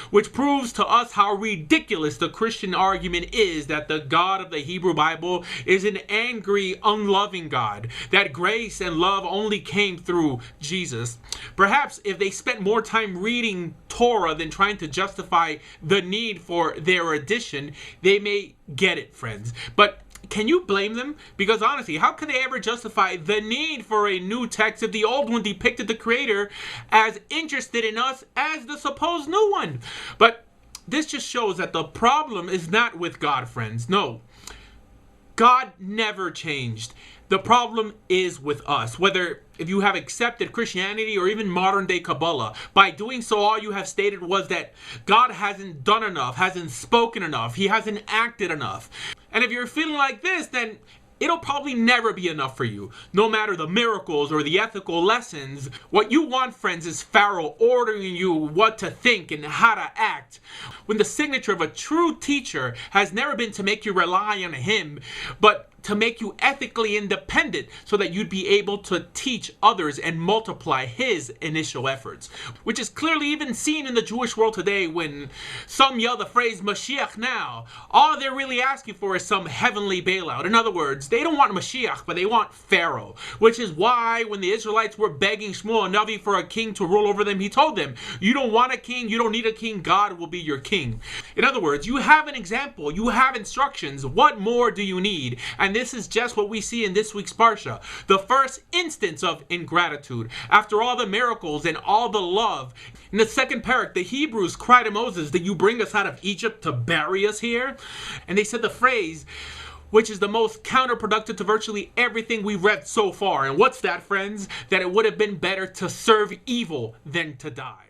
which proves to us how ridiculous the Christian argument is that the God of the Hebrew Bible is an angry, unloving God, that grace and love only came through Jesus. Perhaps if they spent more time reading Torah than trying to justify the need for their addition, they may get it, friends. But can you blame them? Because honestly, how can they ever justify the need for a new text if the old one depicted the Creator as interested in us as the supposed new one? But this just shows that the problem is not with God, friends. No, God never changed. The problem is with us. Whether if you have accepted Christianity or even modern day Kabbalah, by doing so, all you have stated was that God hasn't done enough, hasn't spoken enough, he hasn't acted enough. And if you're feeling like this, then it'll probably never be enough for you. No matter the miracles or the ethical lessons, what you want, friends, is Pharaoh ordering you what to think and how to act. When the signature of a true teacher has never been to make you rely on him, but to make you ethically independent so that you'd be able to teach others and multiply his initial efforts. Which is clearly even seen in the Jewish world today when some yell the phrase Mashiach now. All they're really asking for is some heavenly bailout. In other words, they don't want Mashiach, but they want Pharaoh. Which is why when the Israelites were begging Shmuel Navi for a king to rule over them, he told them, you don't want a king, you don't need a king, God will be your king. In other words, you have an example, you have instructions, what more do you need? And this is just what we see in this week's Parsha. The first instance of ingratitude. After all the miracles and all the love. In the second parak, the Hebrews cry to Moses, did you bring us out of Egypt to bury us here? And they said the phrase, which is the most counterproductive to virtually everything we've read so far. And what's that, friends? That it would have been better to serve evil than to die.